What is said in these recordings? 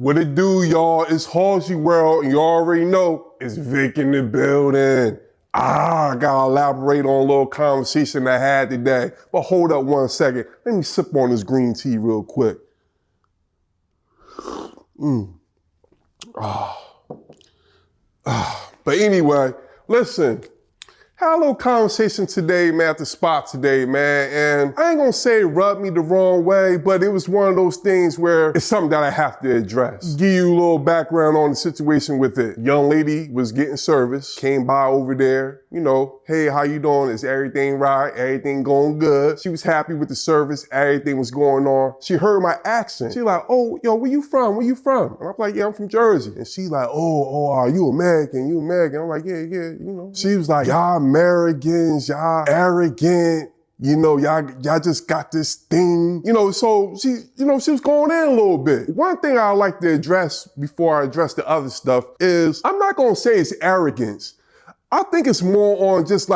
What it do, y'all? It's Halsey World, and you already know it's Vic in the building. I gotta elaborate on a little conversation I had today. But hold up one second. Let me sip on this green tea real quick. But anyway, listen. Had a little conversation today, man, at the spot today, man, and I ain't gonna say it rubbed me the wrong way, but it was one of those things where it's something that I have to address. Give you a little background on the situation with it. Young lady was getting service, came by over there, you know, hey, how you doing? Is everything right? Everything going good? She was happy with the service, everything was going on. She heard my accent. She like, oh, yo, where you from? Where you from? And I'm like, yeah, I'm from Jersey. And she like, oh, are you American? You American? I'm like, yeah, you know. She was like, y'all Americans, y'all arrogant, you know, y'all just got this thing, you know, so she was going in a little bit. One thing I like to address before I address the other stuff is, I'm not gonna say it's arrogance. I think it's more on just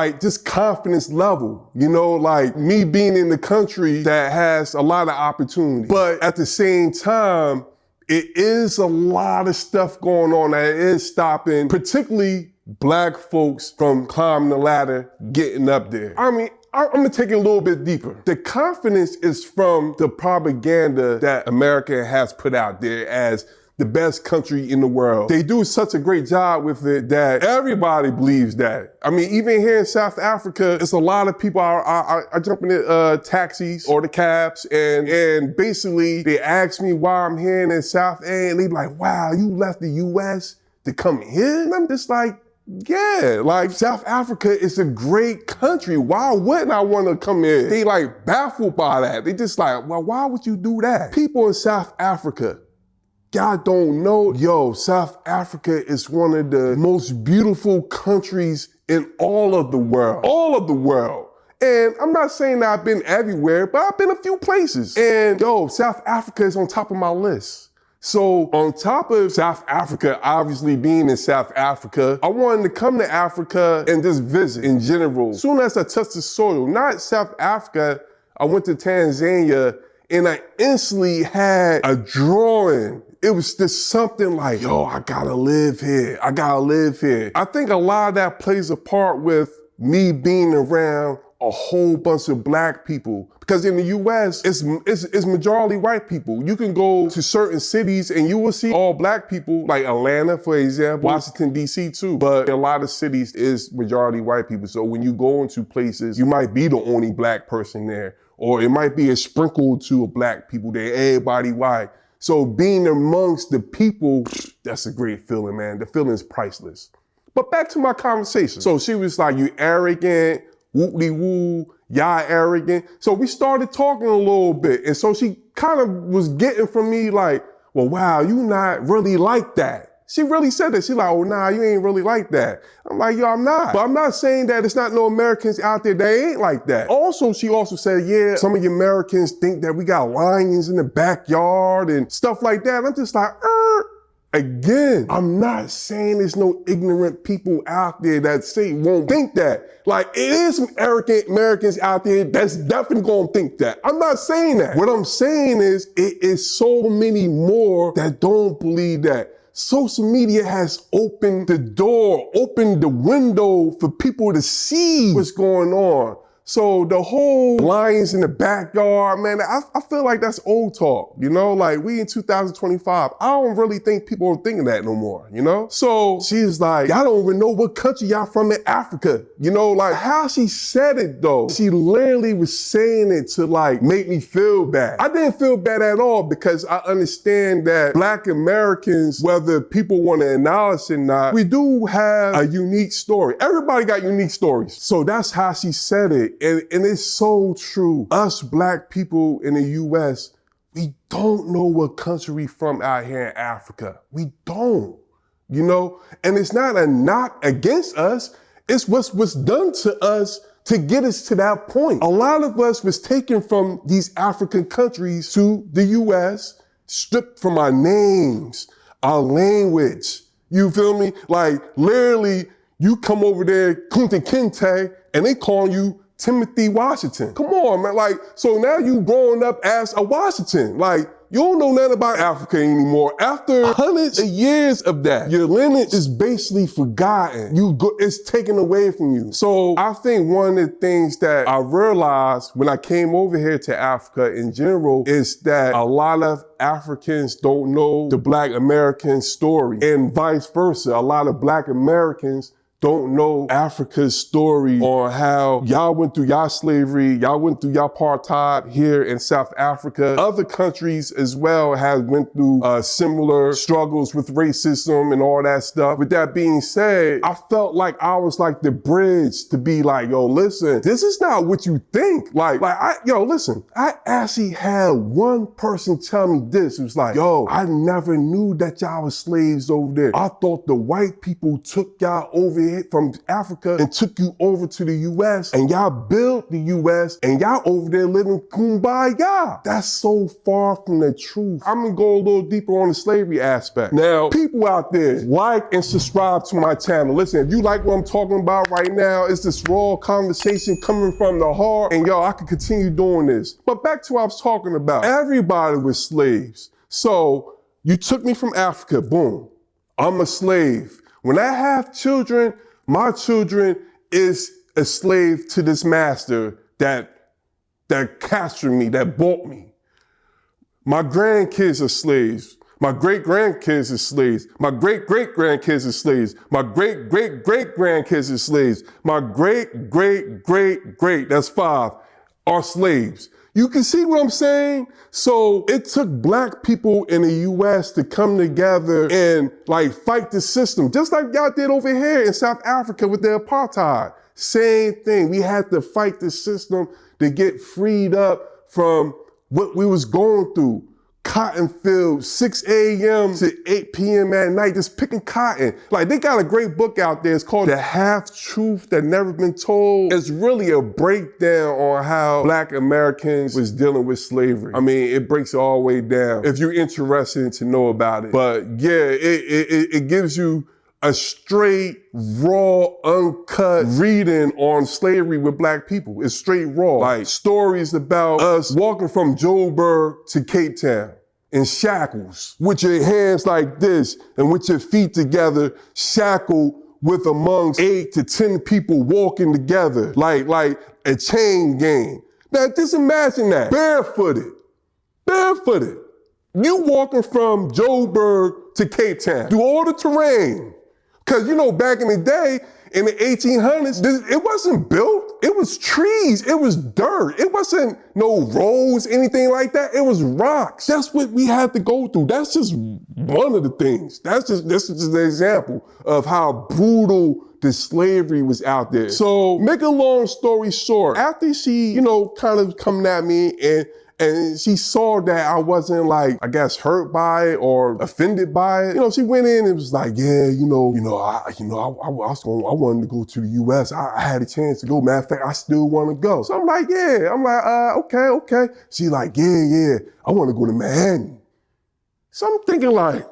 confidence level, you know, like me being in the country that has a lot of opportunity, but at the same time, it is a lot of stuff going on that is stopping, particularly Black folks from climbing the ladder, getting up there. I mean, I'm gonna take it a little bit deeper. The confidence is from the propaganda that America has put out there as the best country in the world. They do such a great job with it that everybody believes that. I mean, even here in South Africa, it's a lot of people I jump in the taxis or the cabs and basically they ask me why I'm here in South A and they be like, wow, you left the US to come here? And I'm just like, yeah, like South Africa is a great country. Why wouldn't I want to come here? They like baffled by that. They just like, well, why would you do that? People in South Africa, y'all don't know, yo, South Africa is one of the most beautiful countries in all of the world. All of the world. And I'm not saying that I've been everywhere, but I've been a few places. And yo, South Africa is on top of my list. So on top of South Africa, obviously being in South Africa, I wanted to come to Africa and just visit in general. As soon as I touched the soil, not South Africa, I went to Tanzania and I instantly had a drawing. It was just something like, yo, I gotta live here. I gotta live here. I think a lot of that plays a part with me being around a whole bunch of Black people. Because in the US, it's majority white people. You can go to certain cities and you will see all Black people, like Atlanta, for example, Washington, D.C. too. But a lot of cities is majority white people. So when you go into places, you might be the only Black person there. Or it might be a sprinkle to Black people there, everybody white. So being amongst the people, that's a great feeling, man. The feeling is priceless. But back to my conversation. So she was like, you arrogant, whoop-de-woo, y'all arrogant. So we started talking a little bit. And so she kind of was getting from me like, well, wow, you not really like that. She really said that. She like, oh, nah, you ain't really like that. I'm like, yo, I'm not. But I'm not saying that it's not no Americans out there that ain't like that. Also, she also said, yeah, some of you Americans think that we got lions in the backyard and stuff like that. And I'm just like, Again, I'm not saying there's no ignorant people out there that won't think that. Like, it is some arrogant Americans out there that's definitely gonna think that. I'm not saying that. What I'm saying is, it is so many more that don't believe that. Social media has opened the door, opened the window for people to see what's going on. So the whole lions in the backyard, man, I feel like that's old talk, you know? Like, we in 2025, I don't really think people are thinking that no more, you know? So she's like, y'all don't even know what country y'all from in Africa, you know? Like, how she said it though, she literally was saying it to like make me feel bad. I didn't feel bad at all because I understand that Black Americans, whether people want to acknowledge it or not, we do have a unique story. Everybody got unique stories. So that's how she said it. And it's so true. Us Black people in the US, we don't know what country we from out here in Africa. We don't, you know? And it's not a knock against us. It's what's done to us to get us to that point. A lot of us was taken from these African countries to the US, stripped from our names, our language. You feel me? Like, literally, you come over there, Kunta Kinte, and they call you Timothy Washington. Come on, man. Like, so now you growing up as a Washington. Like, You don't know nothing about Africa anymore. After hundreds of years of that, your lineage is basically forgotten. It's taken away from you. So I think one of the things that I realized when I came over here to Africa in general is that a lot of Africans don't know the Black American story, and vice versa. A lot of Black Americans don't know Africa's story on how y'all went through y'all slavery, y'all went through y'all apartheid here in South Africa. Other countries as well have went through similar struggles with racism and all that stuff. With that being said, I felt like I was like the bridge to be like, yo, listen, this is not what you think. Listen, I actually had one person tell me this. It was like, yo, I never knew that y'all was slaves over there. I thought the white people took y'all over here from Africa and took you over to the US, and y'all built the US, and y'all over there living kumbaya. That's so far from the truth. I'm gonna go a little deeper on the slavery aspect. Now, people out there, like and subscribe to my channel. Listen, if you like what I'm talking about right now, it's this raw conversation coming from the heart, and yo, I could continue doing this. But back to what I was talking about. Everybody was slaves. So you took me from Africa, boom, I'm a slave. When I have children, my children is a slave to this master that captured me, that bought me. My grandkids are slaves. My great-grandkids are slaves. My great-great-grandkids are slaves. My great-great-great-grandkids are slaves. My great-great-great-great, that's 5, are slaves. You can see what I'm saying? So it took Black people in the US to come together and like fight the system, just like y'all did over here in South Africa with the apartheid. Same thing. We had to fight the system to get freed up from what we was going through. Cotton fields, 6 a.m. to 8 p.m. at night, just picking cotton. Like, they got a great book out there. It's called The Half-Truth That Never Been Told. It's really a breakdown on how Black Americans was dealing with slavery. I mean, it breaks it all the way down if you're interested to know about it. But yeah, it gives you a straight, raw, uncut reading on slavery with Black people. It's straight raw. Like stories about us walking from Joburg to Cape Town in shackles, with your hands like this and with your feet together, shackled with amongst 8 to 10 people walking together, like a chain gang. Now just imagine that, barefooted. You walking from Joburg to Cape Town, through all the terrain. Cause you know, back in the day, in the 1800s, it wasn't built. It was trees, it was dirt. It wasn't no roads, anything like that. It was rocks. That's what we had to go through. That's just one of the things. This is just an example of how brutal the slavery was out there. So make a long story short, after she, kind of coming at me and she saw that I wasn't like, I guess, hurt by it or offended by it. She went in and was like, yeah, I wanted to go to the US. I had a chance to go. Matter of fact, I still want to go. So I'm like, yeah. I'm like, okay. She like, yeah. I want to go to Miami. So I'm thinking like,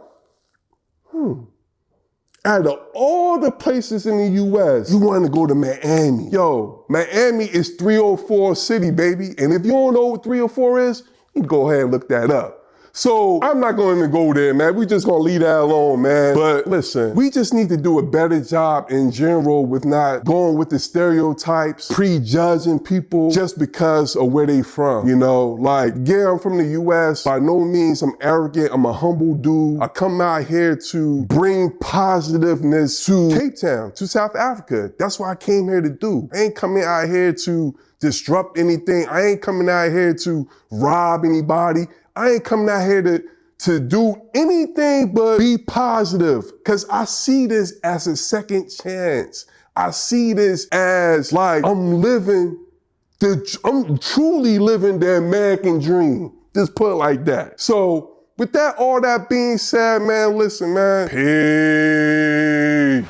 out of all the places in the US, you want to go to Miami. Yo, Miami is 304 city, baby. And if you don't know what 304 is, you can go ahead and look that up. So I'm not going to go there, man. We just going to leave that alone, man. But listen, we just need to do a better job in general with not going with the stereotypes, prejudging people just because of where they from, Like, yeah, I'm from the US. By no means I'm arrogant. I'm a humble dude. I come out here to bring positiveness to Cape Town, to South Africa. That's what I came here to do. I ain't coming out here to disrupt anything. I ain't coming out here to rob anybody. I ain't coming out here to do anything but be positive, because I see this as a second chance. I see this as like I'm truly living the American dream. Just put it like that. So with all that being said, man, listen, man. Peace.